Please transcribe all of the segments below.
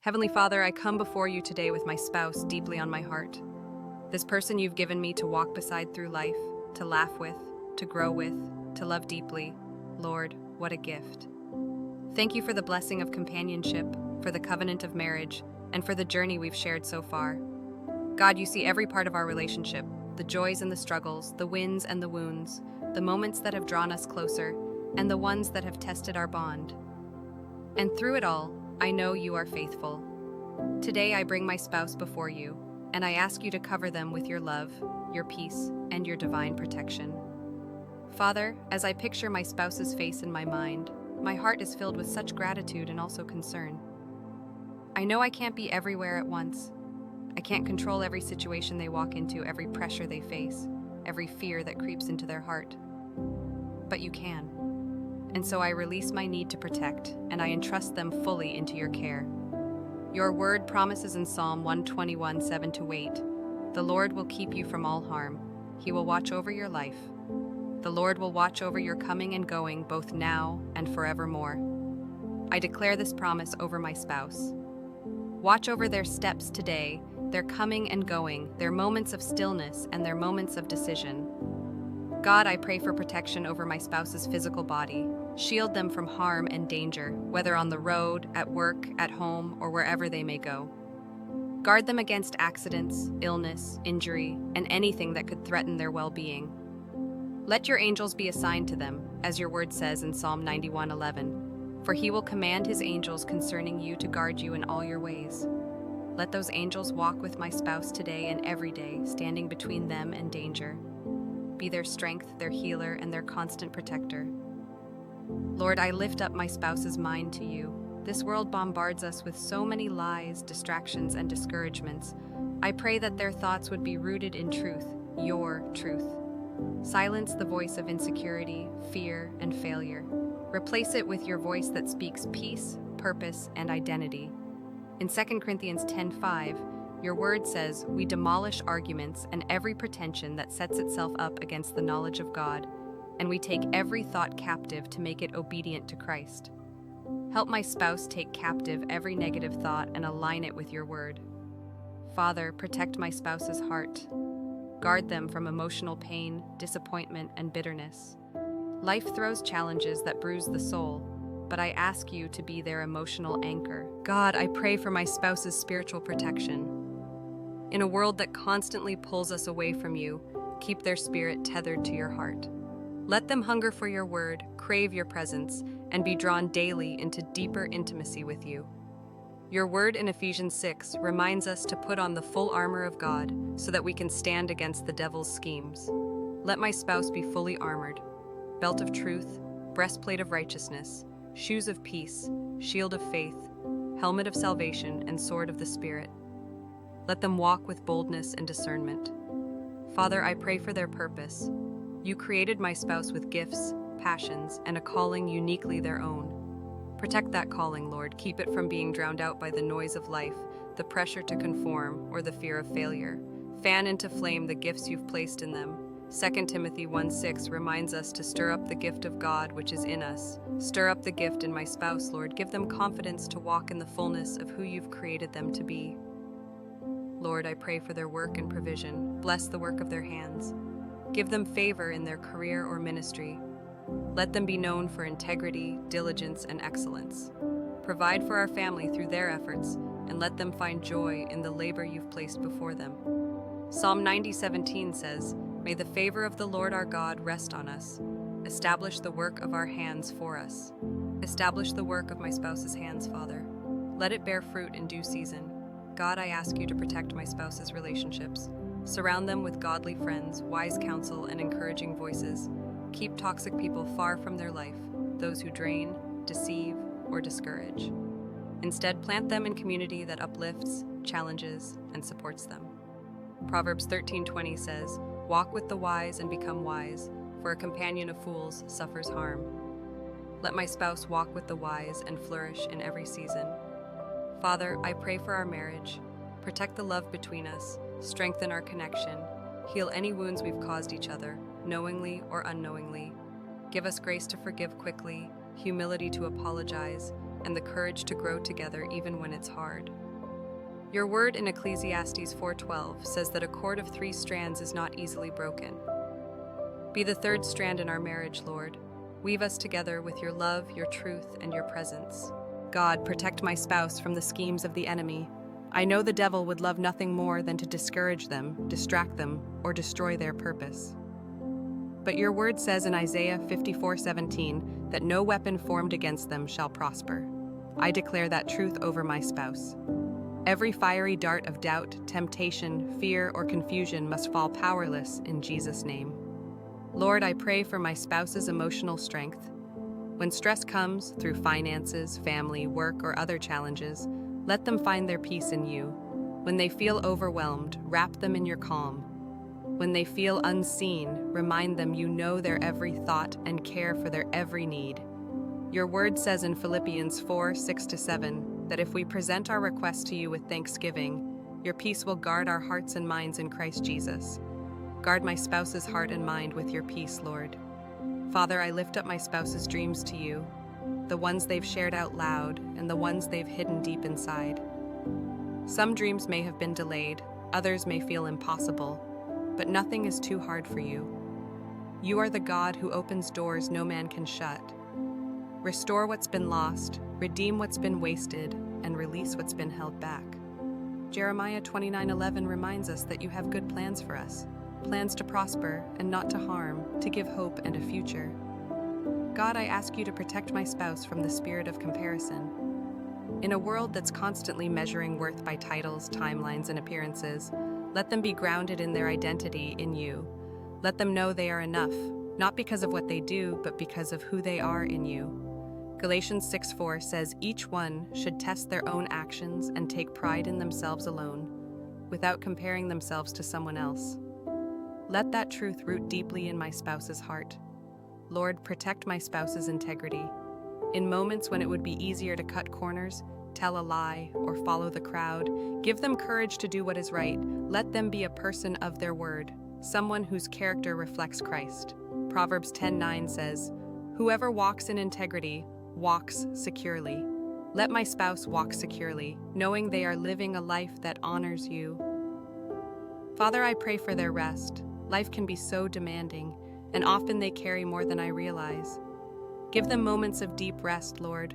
Heavenly Father, I come before you today with my spouse deeply on my heart. This person you've given me to walk beside through life, to laugh with, to grow with, to love deeply. Lord, what a gift. Thank you for the blessing of companionship, for the covenant of marriage, and for the journey we've shared so far. God, you see every part of our relationship, the joys and the struggles, the wins and the wounds, the moments that have drawn us closer, and the ones that have tested our bond. And through it all, I know you are faithful. Today I bring my spouse before you, and I ask you to cover them with your love, your peace, and your divine protection. Father, as I picture my spouse's face in my mind, my heart is filled with such gratitude and also concern. I know I can't be everywhere at once. I can't control every situation they walk into, every pressure they face, every fear that creeps into their heart. But you can. And so I release my need to protect, and I entrust them fully into your care. Your word promises in Psalm 121, 7-8, "The Lord will keep you from all harm. He will watch over your life. The Lord will watch over your coming and going, both now and forevermore." I declare this promise over my spouse. Watch over their steps today, their coming and going, their moments of stillness and their moments of decision. God, I pray for protection over my spouse's physical body. Shield them from harm and danger, whether on the road, at work, at home, or wherever they may go. Guard them against accidents, illness, injury, and anything that could threaten their well-being. Let your angels be assigned to them, as your word says in Psalm 91:11, "For he will command his angels concerning you to guard you in all your ways." Let those angels walk with my spouse today and every day, standing between them and danger. Be their strength, their healer, and their constant protector. Lord, I lift up my spouse's mind to you. This world bombards us with so many lies, distractions, and discouragements. I pray that their thoughts would be rooted in truth, your truth. Silence the voice of insecurity, fear, and failure. Replace it with your voice that speaks peace, purpose, and identity. In 2 Corinthians 10:5, your word says, "We demolish arguments and every pretension that sets itself up against the knowledge of God, and we take every thought captive to make it obedient to Christ." Help my spouse take captive every negative thought and align it with your word. Father, protect my spouse's heart. Guard them from emotional pain, disappointment, and bitterness. Life throws challenges that bruise the soul, but I ask you to be their emotional anchor. God, I pray for my spouse's spiritual protection. In a world that constantly pulls us away from you, keep their spirit tethered to your heart. Let them hunger for your word, crave your presence, and be drawn daily into deeper intimacy with you. Your word in Ephesians 6 reminds us to put on the full armor of God so that we can stand against the devil's schemes. Let my spouse be fully armored: belt of truth, breastplate of righteousness, shoes of peace, shield of faith, helmet of salvation, and sword of the Spirit. Let them walk with boldness and discernment. Father, I pray for their purpose. You created my spouse with gifts, passions, and a calling uniquely their own. Protect that calling, Lord. Keep it from being drowned out by the noise of life, the pressure to conform, or the fear of failure. Fan into flame the gifts you've placed in them. 2 Timothy 1:6 reminds us to stir up the gift of God which is in us. Stir up the gift in my spouse, Lord. Give them confidence to walk in the fullness of who you've created them to be. Lord, I pray for their work and provision. Bless the work of their hands. Give them favor in their career or ministry. Let them be known for integrity, diligence, and excellence. Provide for our family through their efforts, and let them find joy in the labor you've placed before them. Psalm 90:17 says, "May the favor of the Lord our God rest on us. Establish the work of our hands for us." Establish the work of my spouse's hands, Father. Let it bear fruit in due season. God, I ask you to protect my spouse's relationships. Surround them with godly friends, wise counsel, and encouraging voices. Keep toxic people far from their life, those who drain, deceive, or discourage. Instead, plant them in community that uplifts, challenges, and supports them. Proverbs 13:20 says, "Walk with the wise and become wise, for a companion of fools suffers harm." Let my spouse walk with the wise and flourish in every season. Father, I pray for our marriage. Protect the love between us, strengthen our connection, heal any wounds we've caused each other, knowingly or unknowingly. Give us grace to forgive quickly, humility to apologize, and the courage to grow together even when it's hard. Your word in Ecclesiastes 4:12 says that a cord of 3 strands is not easily broken. Be the third strand in our marriage, Lord. Weave us together with your love, your truth, and your presence. God, protect my spouse from the schemes of the enemy. I know the devil would love nothing more than to discourage them, distract them, or destroy their purpose. But your word says in Isaiah 54:17 that no weapon formed against them shall prosper. I declare that truth over my spouse. Every fiery dart of doubt, temptation, fear, or confusion must fall powerless in Jesus' name. Lord, I pray for my spouse's emotional strength. When stress comes through finances, family, work, or other challenges, let them find their peace in you. When they feel overwhelmed, wrap them in your calm. When they feel unseen, remind them you know their every thought and care for their every need. Your word says in Philippians 4:6-7 that if we present our requests to you with thanksgiving, your peace will guard our hearts and minds in Christ Jesus. Guard my spouse's heart and mind with your peace, Lord. Father, I lift up my spouse's dreams to you, the ones they've shared out loud and the ones they've hidden deep inside. Some dreams may have been delayed, others may feel impossible, but nothing is too hard for you. You are the God who opens doors no man can shut. Restore what's been lost, redeem what's been wasted, and release what's been held back. Jeremiah 29:11 reminds us that you have good plans for us, plans to prosper and not to harm, to give hope and a future. God, I ask you to protect my spouse from the spirit of comparison. In a world that's constantly measuring worth by titles, timelines, and appearances, let them be grounded in their identity in you. Let them know they are enough, not because of what they do, but because of who they are in you. Galatians 6:4 says each one should test their own actions and take pride in themselves alone, without comparing themselves to someone else. Let that truth root deeply in my spouse's heart. Lord, protect my spouse's integrity. In moments when it would be easier to cut corners, tell a lie, or follow the crowd, give them courage to do what is right. Let them be a person of their word, someone whose character reflects Christ. Proverbs 10:9 says, "Whoever walks in integrity walks securely." Let my spouse walk securely, knowing they are living a life that honors you. Father, I pray for their rest. Life can be so demanding, and often they carry more than I realize. Give them moments of deep rest, Lord.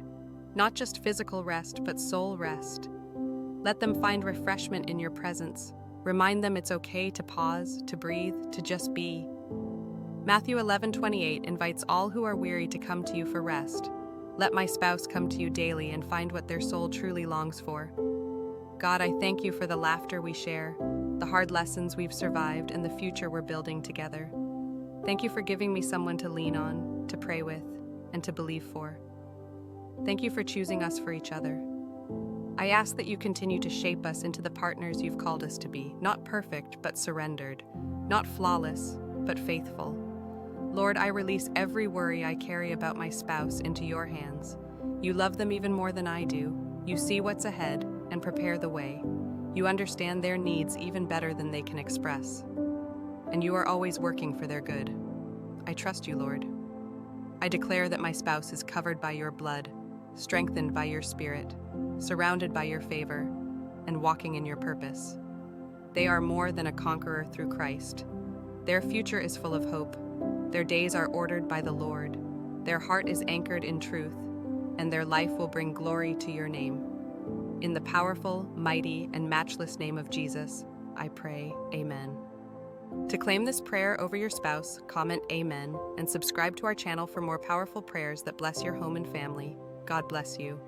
Not just physical rest, but soul rest. Let them find refreshment in your presence. Remind them it's okay to pause, to breathe, to just be. Matthew 11:28 invites all who are weary to come to you for rest. Let my spouse come to you daily and find what their soul truly longs for. God, I thank you for the laughter we share, the hard lessons we've survived, and the future we're building together. Thank you for giving me someone to lean on, to pray with, and to believe for. Thank you for choosing us for each other. I ask that you continue to shape us into the partners you've called us to be, not perfect, but surrendered, not flawless, but faithful. Lord, I release every worry I carry about my spouse into your hands. You love them even more than I do. You see what's ahead and prepare the way. You understand their needs even better than they can express. And you are always working for their good. I trust you, Lord. I declare that my spouse is covered by your blood, strengthened by your spirit, surrounded by your favor, and walking in your purpose. They are more than a conqueror through Christ. Their future is full of hope. Their days are ordered by the Lord. Their heart is anchored in truth, and their life will bring glory to your name. In the powerful, mighty, and matchless name of Jesus, I pray, Amen. To claim this prayer over your spouse, comment Amen, and subscribe to our channel for more powerful prayers that bless your home and family. God bless you.